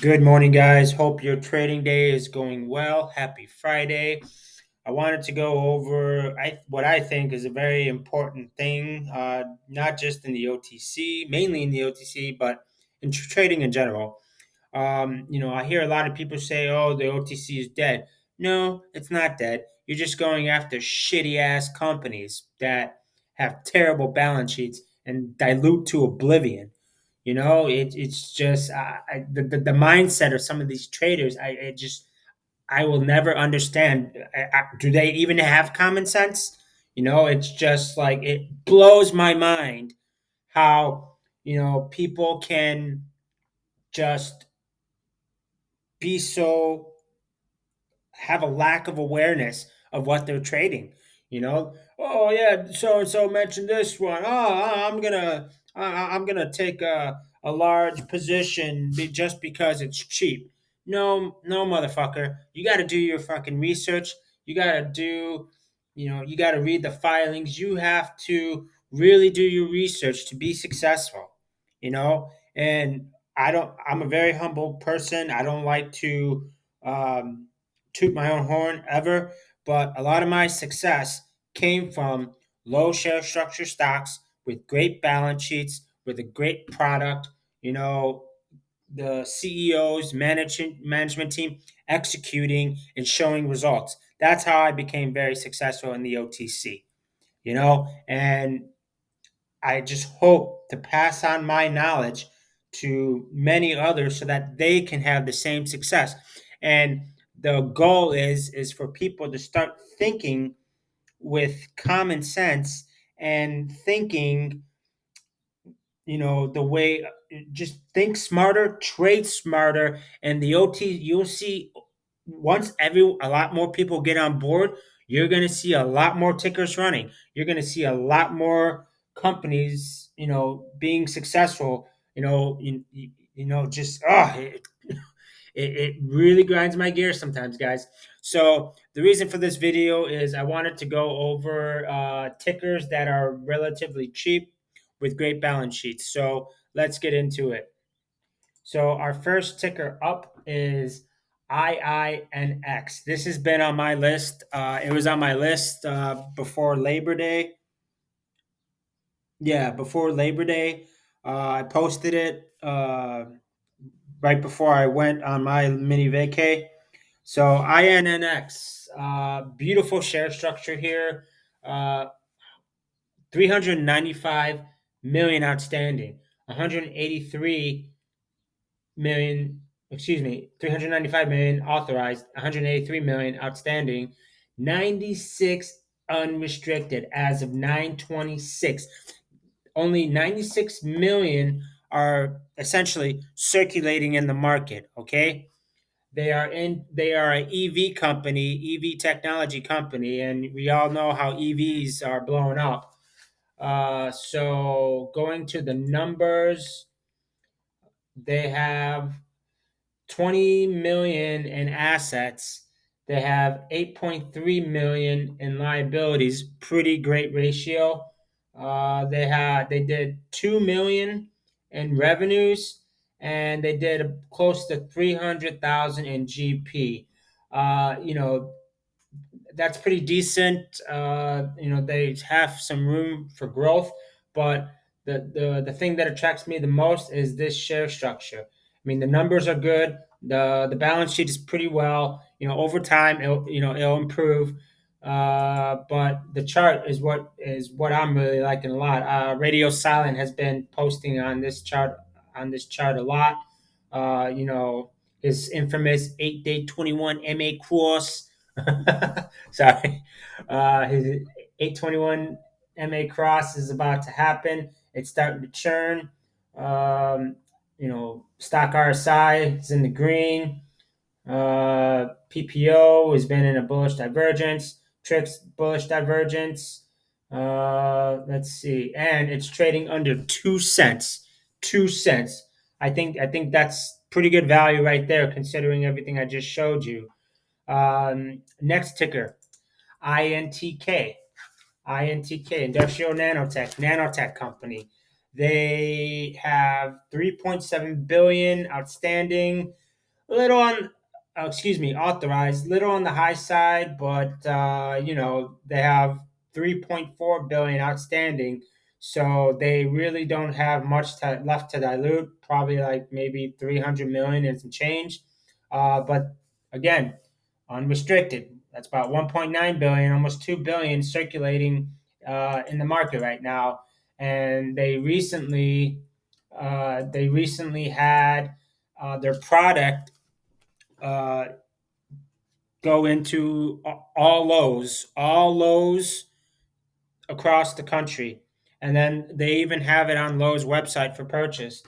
Good morning, guys. Hope your trading day is going well. Happy Friday. I wanted to go over what I think is a very important thing, not just in the OTC, mainly in the OTC, but in trading in general. I hear a lot of people say, oh, the OTC is dead. No, it's not dead. You're just going after shitty ass companies that have terrible balance sheets and dilute to oblivion. It's just the mindset of some of these traders. I will never understand. Do they even have common sense? It's just like it blows my mind how people can just be so have a lack of awareness of what they're trading. Oh yeah, so and so mentioned this one. I'm gonna take a large position just because it's cheap. No, no, motherfucker. You got to do your fucking research. You got to do, you got to read the filings. You have to really do your research to be successful. And I don't. I'm a very humble person. I don't like to. Um, toot my own horn ever, but a lot of my success came from low share structure stocks with great balance sheets, with a great product, you know, the CEOs, management team executing and showing results. That's how I became very successful in the OTC, and I just hope to pass on my knowledge to many others so that they can have the same success. And the goal is for people to start thinking with common sense and thinking, the way just think smarter, trade smarter, and the OT you'll see once every a lot more people get on board, you're going to see a lot more tickers running. You're going to see a lot more companies, being successful. Just it really grinds my gears sometimes, guys. So the reason for this video is I wanted to go over tickers that are relatively cheap with great balance sheets. So let's get into it. So our first ticker up is IINX. This has been on my list. It was on my list before Labor Day. Yeah, before Labor Day. I posted it right before I went on my mini vacay. So INNX, beautiful share structure here. Uh, 395 million outstanding, 183 million, excuse me, 395 million authorized, 183 million outstanding, 96 unrestricted as of 9/26. Only 96 million are essentially circulating in the market, okay? They are a EV company, EV technology company, and we all know how EVs are blowing up. So going to the numbers, they have 20 million in assets. They have 8.3 million in liabilities. Pretty great ratio. They did 2 million in revenues, and they did close to 300,000 in GP. Uh, you know, that's pretty decent. They have some room for growth, but the thing that attracts me the most is this share structure. I mean, the numbers are good. The balance sheet is pretty well. Over time, it'll improve. But the chart is what I'm really liking a lot. Radio Silent has been posting on this chart a lot. His infamous 8-day 21 MA course. Sorry. His 821 MA cross is about to happen. It's starting to churn. Stock RSI is in the green. PPO has been in a bullish divergence. Trix bullish divergence. Let's see, and it's trading under 2 cents. 2 cents. I think that's pretty good value right there, considering everything I just showed you. Next ticker, INTK. INTK, Industrial Nanotech Company. They have 3.7 billion outstanding. little on, excuse me, authorized, little on the high side, but they have 3.4 billion outstanding, so they really don't have much left to dilute. Probably like maybe 300 million and some change, but again, unrestricted. That's about 1.9 billion, almost 2 billion circulating in the market right now, and they recently had their product uh, go into all Lowe's across the country, and then they even have it on Lowe's website for purchase.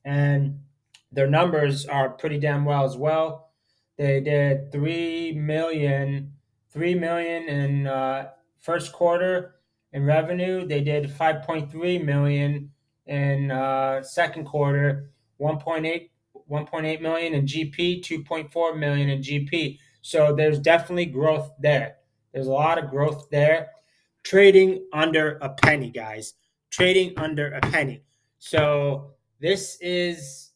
And their numbers are pretty damn well as well. They did 3 million in first quarter in revenue. They did 5.3 million in second quarter, 1.8 million in GP, 2.4 million in GP. So there's definitely growth there. There's a lot of growth there. Trading under a penny, guys. Trading under a penny. So this is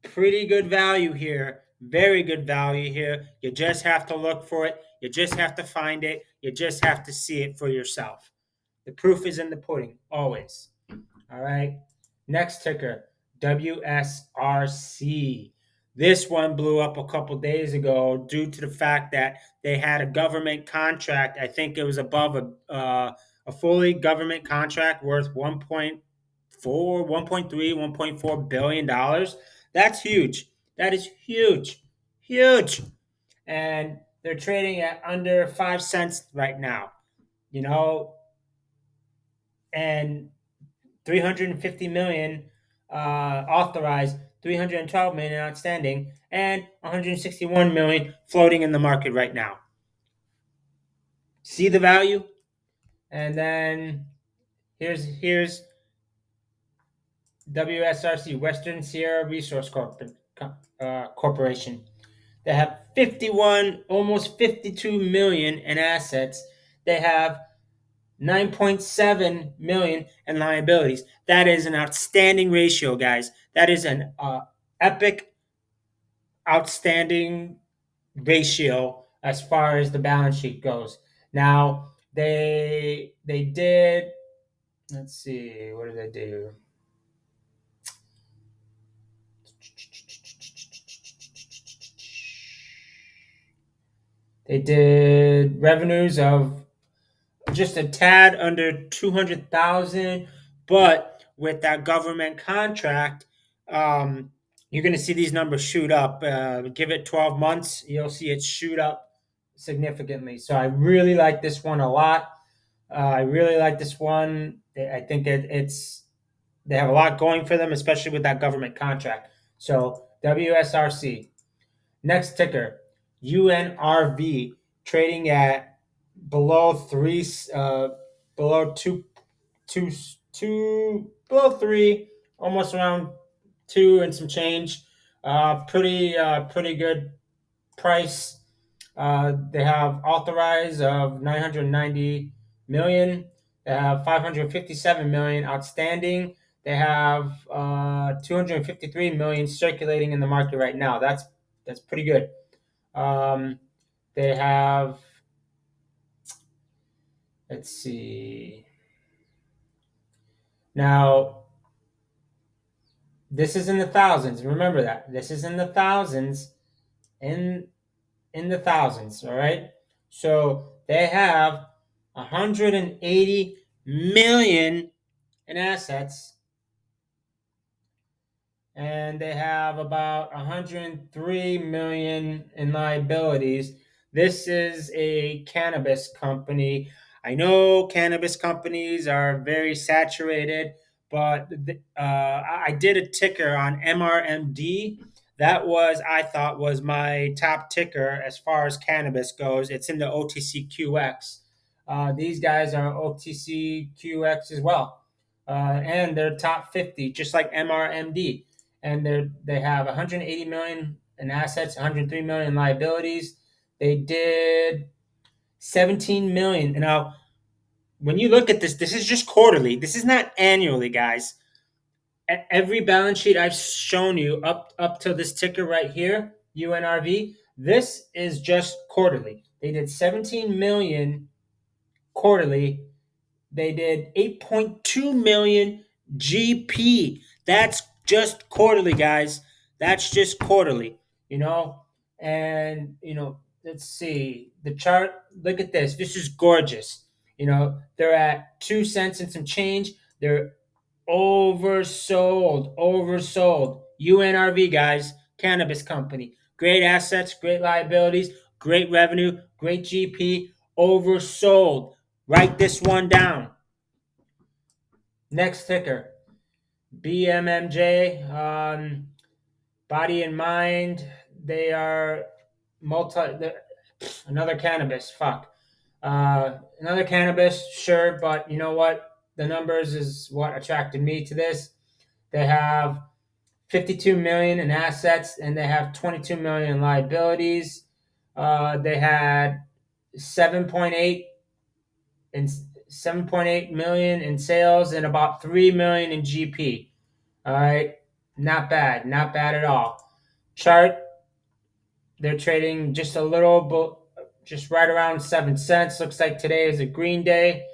pretty good value here. Very good value here. You just have to look for it. You just have to find it. You just have to see it for yourself. The proof is in the pudding, always. All right. Next ticker, WSRC. This one blew up a couple days ago due to the fact that they had a government contract. I think it was above a fully government contract worth 1.4, 1.3, 1.4 billion dollars. That's huge. That is huge. Huge. And they're trading at under 5 cents right now. You know, and 350 million authorized, 312 million outstanding, and 161 million floating in the market right now. See the value? And then here's WSRC, Western Sierra Resource Corporation. They have 51, almost 52 million in assets. They have 9.7 million in liabilities. That is an outstanding ratio, guys. That is an epic, outstanding ratio as far as the balance sheet goes. Now they did. Let's see, what did they do? They did revenues of just a tad under 200,000, but with that government contract, you're going to see these numbers shoot up. Give it 12 months, you'll see it shoot up significantly. So I really like this one a lot. I really like this one. I think it's they have a lot going for them, especially with that government contract. So WSRC. Next ticker, UNRV, trading at below three, below below three, almost around two and some change. Pretty good price. They have authorized of 990 million. They have 557 million outstanding. They have 253 million circulating in the market right now. That's pretty good. They have, let's see. Now, this is in the thousands. Remember that. This is in the thousands. In the thousands, all right? So they have 180 million in assets, and they have about 103 million in liabilities. This is a cannabis company. I know cannabis companies are very saturated, but I did a ticker on MRMD. That was, I thought, was my top ticker as far as cannabis goes. It's in the OTCQX. These guys are OTCQX as well, and they're top 50, just like MRMD, and they have 180 million in assets, 103 million in liabilities. They did 17 million. Now, when you look at this, this is just quarterly. This is not annually, guys. Every balance sheet I've shown you up to this ticker right here, UNRV. This is just quarterly. They did 17 million quarterly. They did 8.2 million GP. That's just quarterly, guys. That's just quarterly, you know? And, let's see. The chart, look at this. This is gorgeous. They're at 2 cents and some change. They're oversold. UNRV, guys, cannabis company. Great assets, great liabilities, great revenue, great GP, oversold. Write this one down. Next ticker, BMMJ, body and mind. They are another cannabis. Fuck. Another cannabis, sure, but you know what? The numbers is what attracted me to this. They have 52 million in assets and they have 22 million in liabilities. They had 7.8 in 7.8 million in sales and about 3 million in GP. All right, not bad at all. Chart, they're trading just a little, just right around 7 cents. Looks like today is a green day.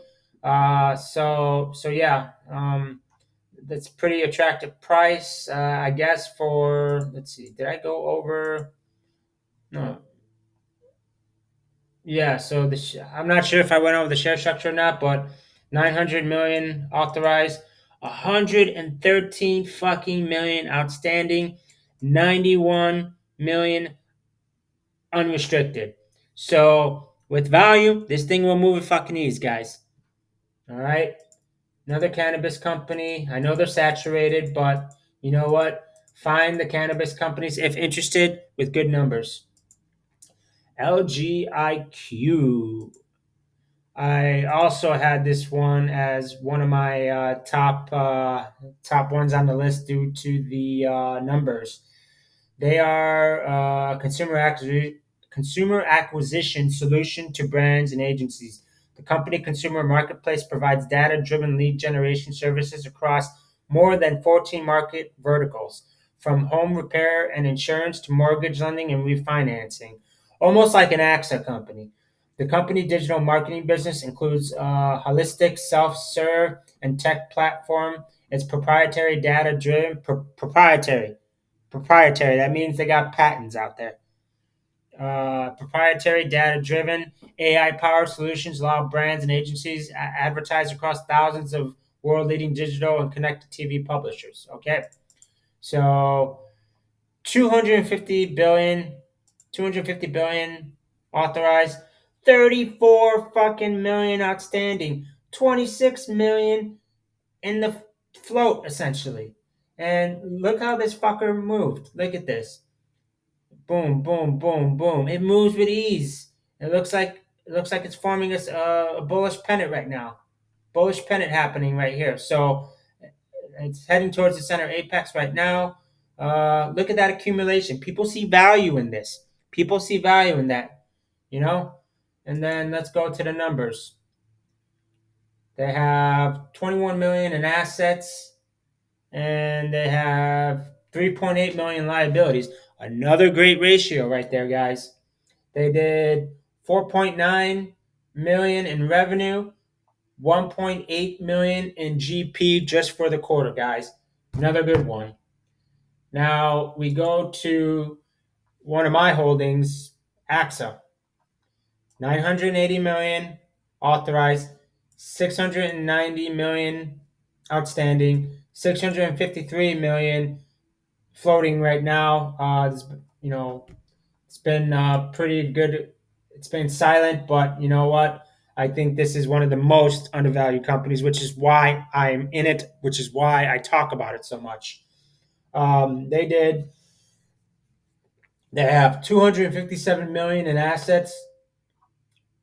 So yeah, that's pretty attractive price, I guess. For let's see, did I go over? No, yeah, so I'm not sure if I went over the share structure or not, but 900 million authorized, 113 fucking million outstanding, 91 million unrestricted. So with value, this thing will move at fucking ease, guys. All right. Another cannabis company. I know they're saturated, but you know what? Find the cannabis companies if interested with good numbers. LGIQ. I also had this one as one of my top ones on the list due to the numbers. They are consumer acquisition solution to brands and agencies. The company consumer marketplace provides data-driven lead generation services across more than 14 market verticals, from home repair and insurance to mortgage lending and refinancing, almost like an AXA company. The company digital marketing business includes holistic self-serve and tech platform. It's proprietary data-driven, proprietary. That means they got patents out there. Proprietary data driven AI powered solutions allow brands and agencies advertise across thousands of world leading digital and connected TV publishers. Okay. So 250 billion, 250 billion authorized, 34 fucking million outstanding, 26 million in the float essentially. And look how this fucker moved. Look at this. Boom, boom, boom, boom. It moves with ease. It looks like it's forming a bullish pennant right now. Bullish pennant happening right here. So it's heading towards the center apex right now. Look at that accumulation. People see value in this. People see value in that. You know. And then let's go to the numbers. They have 21 million in assets, and they have 3.8 million liabilities. Another great ratio right there, guys. They did 4.9 million in revenue, 1.8 million in GP just for the quarter, guys. Another good one. Now we go to one of my holdings, AXA. 980 million authorized, 690 million outstanding, 653 million floating right now. You know, it's been pretty good. It's been silent, but you know what? I think this is one of the most undervalued companies, which is why I'm in it, which is why I talk about it so much. They did. They have 257 million in assets,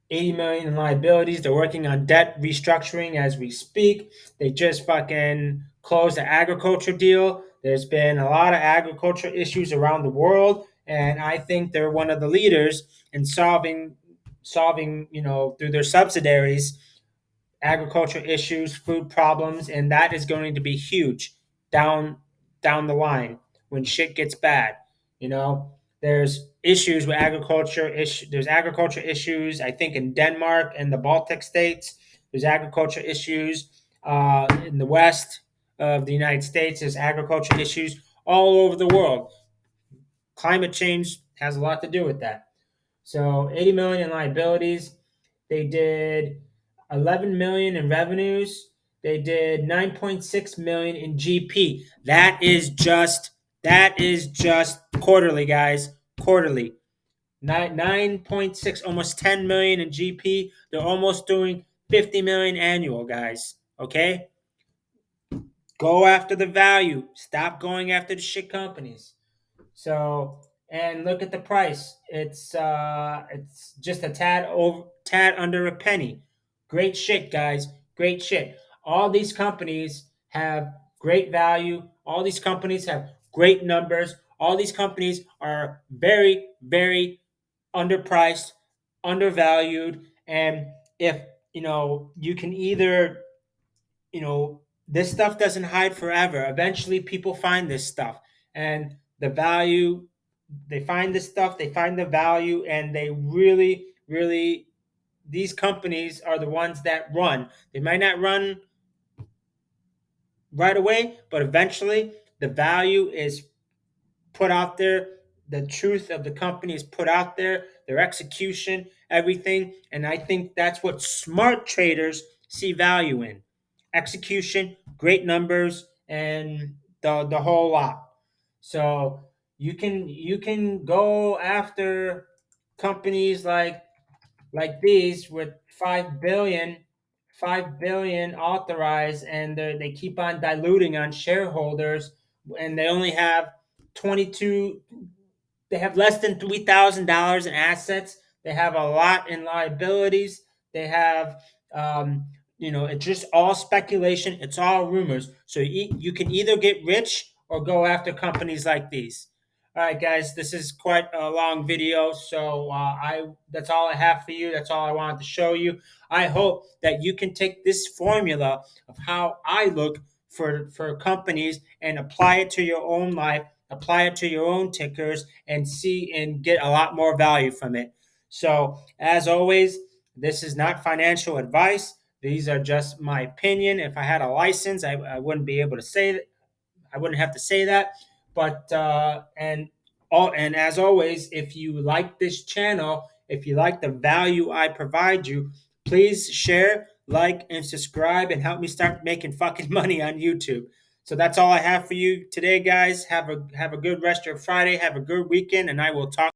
80 million in liabilities. They're working on debt restructuring as we speak. They just fucking closed the agriculture deal. There's been a lot of agriculture issues around the world, and I think they're one of the leaders in solving, through their subsidiaries, agriculture issues, food problems, and that is going to be huge down down the line when shit gets bad. You know, There's issues with agriculture. There's agriculture issues, I think, in Denmark and the Baltic states. There's agriculture issues in the west of the United States. There's agriculture issues all over the world. Climate change has a lot to do with that. So 80 million in liabilities. They did 11 million in revenues. They did 9.6 million in GP. That is just quarterly, guys. Quarterly. 9.6, almost 10 million in GP. They're almost doing 50 million annual, guys. Okay? Go after the value. Stop going after the shit companies. So, and look at the price. It's just a tad under a penny. Great shit, guys. Great shit. All these companies have great value. All these companies have great numbers. All these companies are very, very underpriced, undervalued, and if you can either this stuff doesn't hide forever. Eventually, people find this stuff, and the value. They find this stuff. They find the value, and they really, really. These companies are the ones that run. They might not run right away, but eventually, the value is put out there. The truth of the company is put out there. Their execution, everything, and I think that's what smart traders see value in: execution, great numbers, and the whole lot. So you can go after companies like these with 5 billion authorized, and they keep on diluting on shareholders, and they only have 22. They have less than $3,000 in assets. They have a lot in liabilities. They have, it's just all speculation. It's all rumors. So you can either get rich or go after companies like these. All right, guys, this is quite a long video, so I that's all I have for you. That's all I wanted to show you. I hope that you can take this formula of how I look for companies and apply it to your own life, apply it to your own tickers, and see and get a lot more value from it. So, as always, this is not financial advice. These are just my opinion. If I had a license, I wouldn't be able to say that. I wouldn't have to say that. But and as always, if you like this channel, if you like the value I provide you, please share, like, and subscribe, and help me start making fucking money on YouTube. So that's all I have for you today, guys. Have a good rest of your Friday. Have a good weekend, and I will talk.